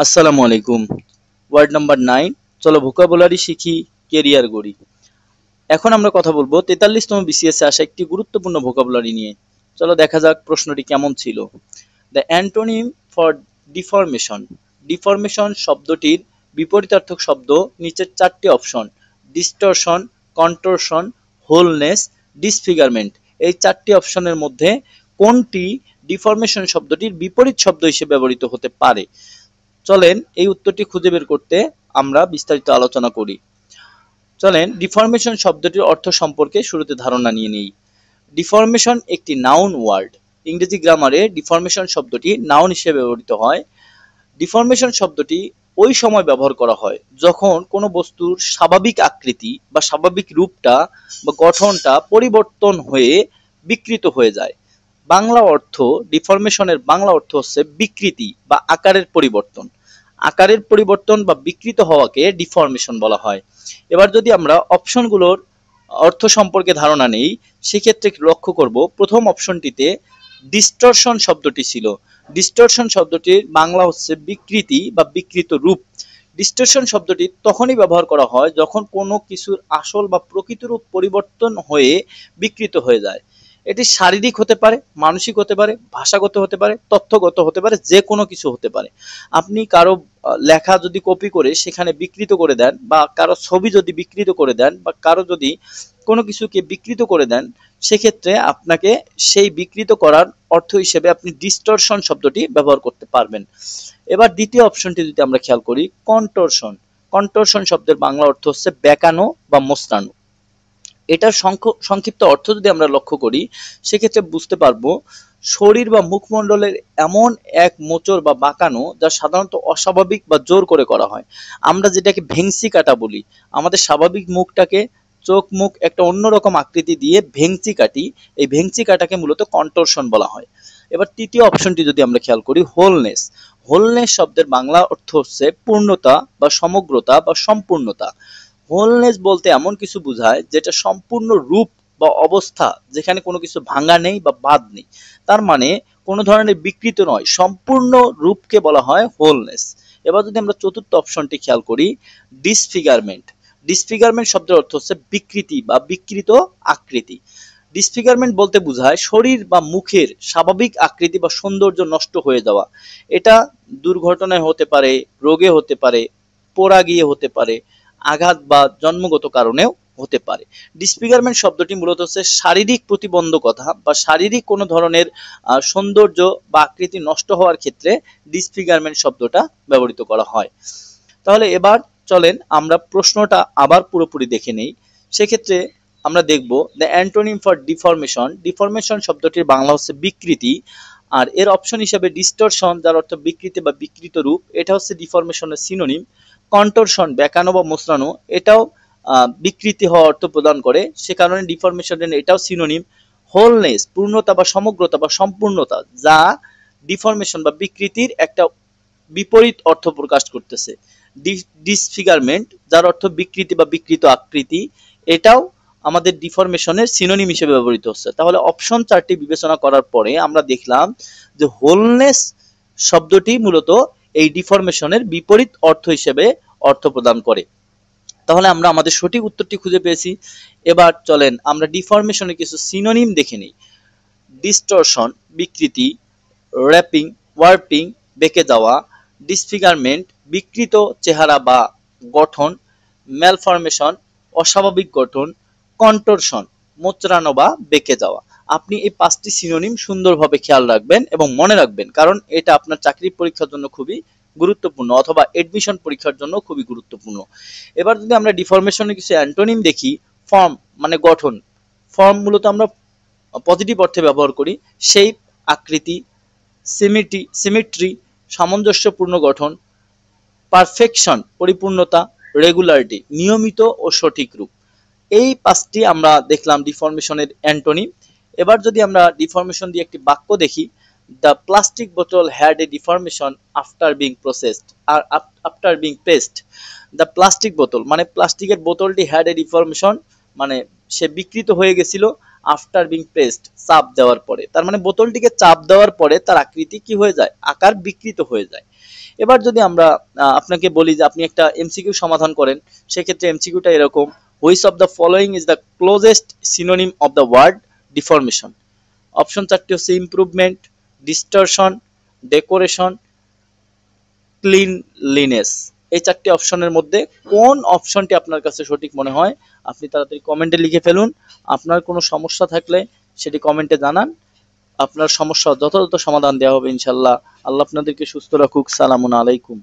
আসসালামু আলাইকুম। Ward number 9, চলো ভোকাবুলারি শিখি, কেরিয়ার গড়ি। এখন আমরা কথা বলবো 43তম বিসিএস এ আসা একটি গুরুত্বপূর্ণ ভোকাবুলারি নিয়ে। চলো দেখা যাক প্রশ্নটি কেমন ছিল। The antonym for deformation. Deformation শব্দটির বিপরীতার্থক শব্দ নিচের চারটি অপশন: ডিস্টরশন, কন্টরশন, হোলনেস, ডিসফিগারমেন্ট। এই চারটি অপশনের মধ্যে কোনটি ডিফরমেশন শব্দটির বিপরীত শব্দ হিসেবে ব্যবহৃত হতে পারে? চলেন এই উত্তরটি খুঁজে বের করতে আমরা বিস্তারিত আলোচনা করি। চলেন ডিফরমেশন শব্দটির অর্থ সম্পর্কে শুরুতে ধারণা নিয়ে নেই। ডিফরমেশন একটি নাউন ওয়ার্ড। ইংরেজি গ্রামারে ডিফরমেশন শব্দটি নাউন হিসেবে ব্যবহৃত হয়। ডিফরমেশন শব্দটি ওই সময় ব্যবহার করা হয় যখন কোনো বস্তুর স্বাভাবিক আকৃতি বা স্বাভাবিক রূপটা বা গঠনটা পরিবর্তন হয়ে বিকৃত হয়ে যায়। বাংলা অর্থ ডিফরমেশনের বাংলা অর্থ হচ্ছে বিকৃতি বা আকারের পরিবর্তন। আকারের পরিবর্তন বা বিকৃত হওয়াকে ডিফরমেশন বলা হয়। এবার যদি আমরা অপশনগুলোর অর্থ সম্পর্কে ধারণা নেই, সেক্ষেত্রে লক্ষ্য করব প্রথম অপশনটিতে ডিস্টরশন শব্দটি ছিল। ডিস্টরশন শব্দটির বাংলা হচ্ছে বিকৃতি বা বিকৃত রূপ। ডিস্টরশন শব্দটি তখনই ব্যবহার করা হয় যখন কোনো কিছুর আসল বা প্রকৃত রূপ পরিবর্তন হয়ে বিকৃত হয়ে যায়। এটি শারীরিক হতে পারে, মানসিক হতে পারে, ভাষাগত হতে পারে, তথ্যগত হতে পারে, যে কোনো কিছু হতে পারে। আপনি কারো লেখা যদি কপি করে সেখানে বিকৃত করে দেন, বা কারো ছবি যদি বিকৃত করে দেন, বা কারো যদি কোনো কিছুকে বিকৃত করে দেন, সেক্ষেত্রে আপনাকে সেই বিকৃত করার অর্থ হিসেবে আপনি ডিস্টরশন শব্দটি ব্যবহার করতে পারবেন। এবার দ্বিতীয় অপশনটি যদি আমরা খেয়াল করি, কন্টরশন। কন্টরশন শব্দের বাংলা অর্থ হচ্ছে বেঁকানো বা মোচড়ানো। এটার সংক্ষিপ্ত অর্থ যদি আমরা লক্ষ্য করি, সেক্ষেত্রে বুঝতে পারবো শরীর বা মুখমণ্ডলের এমন এক মোচড় বা বাঁকানো যা সাধারণত অস্বাভাবিক বা জোর করে করা হয়। আমরা যেটাকে ভেংচি কাটা বলি, আমাদের স্বাভাবিক মুখটাকে, চোখ মুখ একটা অন্যরকম আকৃতি দিয়ে ভেংচি কাটি, এই ভেংচি কাটাকে মূলত কন্টরশন বলা হয়। এবার তৃতীয় অপশনটি যদি আমরা খেয়াল করি, হোলনেস। হোলনেস শব্দের বাংলা অর্থ হচ্ছে পূর্ণতা বা সমগ্রতা বা সম্পূর্ণতা। হোলনেস বলতে এমন কিছু বোঝায় যেটা সম্পূর্ণ রূপ বা অবস্থা, যেখানে কোনো কিছু ভাঙা নেই বা বাদ নেই। তার মানে কোনো ধরনের বিকৃত নয়, সম্পূর্ণ রূপকে বলা হয় হোলনেস। এবার যদি আমরা চতুর্থ অপশনটি খেয়াল করি, ডিসফিগারমেন্ট। ডিসফিগারমেন্ট শব্দের অর্থ হচ্ছে বিকৃতি বা বিকৃত আকৃতি। ডিসফিগারমেন্ট বলতে বোঝায় শরীর বা মুখের স্বাভাবিক আকৃতি বা সৌন্দর্য নষ্ট হয়ে যাওয়া। এটা দুর্ঘটনায় হতে পারে, রোগে হতে পারে, পোড়া গিয়ে হতে পারে, আঘাত বা জন্মগত কারণেও হতে পারে। ডিসফিগারমেন্ট শব্দটি মূলত হচ্ছে শারীরিক প্রতিবন্ধকতা বা শারীরিক কোনো ধরনের সৌন্দর্য বা আকৃতি নষ্ট হওয়ার ক্ষেত্রে ডিসফিগারমেন্ট শব্দটা ব্যবহৃত করা হয়। তাহলে এবার চলেন আমরা প্রশ্নটা আবার পুরোপুরি দেখে নেই। সেক্ষেত্রে আমরা দেখব the antonym for deformation. Deformation শব্দটির বাংলা হচ্ছে বিকৃতি, আর এর অপশন হিসেবে ডিস্টরশন, যার অর্থ বিকৃতি বা বিকৃত রূপ, এটা হচ্ছে ডিফরমেশনের সিনোনিম। কন্টরশন বেঁকানো বা মোচড়ানো, এটাও বিকৃতি হওয়া অর্থ প্রদান করে, সে কারণে ডিফরমেশন এটাও সিনোনিম। হোলনেস পূর্ণতা বা সমগ্রতা বা সম্পূর্ণতা, যা ডিফরমেশন বা বিকৃতির একটা বিপরীত অর্থ প্রকাশ করতেছে। ডিসফিগারমেন্ট, যার অর্থ বিকৃতি বা বিকৃত আকৃতি, এটাও আমাদের ডিফরমেশনের সিনোনিম হিসেবে ব্যবহৃত হচ্ছে। তাহলে অপশন চারটি বিবেচনা করার পরে আমরা দেখলাম যে হোলনেস শব্দটি মূলত এই ডিফরমেশনের বিপরীত অর্থ হিসেবে অর্থ প্রদান করে। তাহলে আমরা আমাদের সঠিক উত্তরটি খুঁজে পেয়েছি। এবার চলেন আমরা ডিফরমেশনের কিছু সিনোনিম দেখে নিই। ডিস্টরশন বিকৃতি, র্যাপিং ওয়ার্পিং বেঁকে যাওয়া, ডিসফিগারমেন্ট বিকৃত চেহারা বা গঠন, ম্যালফরমেশন অস্বাভাবিক গঠন, কন্টরশন মোচড়ানো বা বেঁকে যাওয়া। আপনি এই পাঁচটি সিনোনিম সুন্দরভাবে খেয়াল রাখবেন এবং মনে রাখবেন, কারণ এটা আপনার চাকরি পরীক্ষার জন্য খুবই গুরুত্বপূর্ণ, অথবা এডমিশন পরীক্ষার জন্য খুবই গুরুত্বপূর্ণ। এবার যদি আমরা ডিফরমেশনের কিছু অ্যান্টোনিম দেখি, ফর্ম মানে গঠন। ফর্ম মূলত আমরা পজিটিভ অর্থে ব্যবহার করি। শেপ আকৃতি, সিমেট্রি সামঞ্জস্যপূর্ণ গঠন, পারফেকশন পরিপূর্ণতা, রেগুলারিটি নিয়মিত ও সঠিক রূপ। এই পাঁচটি আমরা দেখলাম ডিফরমেশনের অ্যান্টোনিম। এবার যদি আমরা ডিফরমেশন দিয়ে একটি বাক্য দেখি, দ্য প্লাস্টিক বোতল had a deformation after being processed, আর after being paste. The plastic বোতল মানে প্লাস্টিকের বোতলটি হ্যাড এ ডিফরমেশন, মানে সে বিকৃত হয়ে গেছিল আফটার বিং প্রেসড, চাপ দেওয়ার পরে। তার মানে বোতলটিকে চাপ দেওয়ার পরে তার আকৃতি কি হয়ে যায়, আকার বিকৃত হয়ে যায়। এবার যদি আমরা আপনাকে বলি যে আপনি একটা এমসিকিউ সমাধান করেন, সেক্ষেত্রে এমসিকিউটা এরকম, which of the following is the closest synonym of the word deformation. Option চারটি হচ্ছে ইমপ্রুভমেন্ট, ডিস্টরশন, ডেকোরেশন, ক্লিনলিনেস। এই চারটি অপশনের মধ্যে কোন অপশনটি আপনার কাছে সঠিক মনে হয় আপনি তাড়াতাড়ি কমেন্টে লিখে ফেলুন। আপনার কোনো সমস্যা থাকলে সেটি কমেন্টে জানান, আপনার সমস্যা যথাযথ সমাধান দেওয়া হবে ইনশাল্লাহ। আল্লাহ আপনাদেরকে সুস্থ রাখুক। সালামুন আলাইকুম।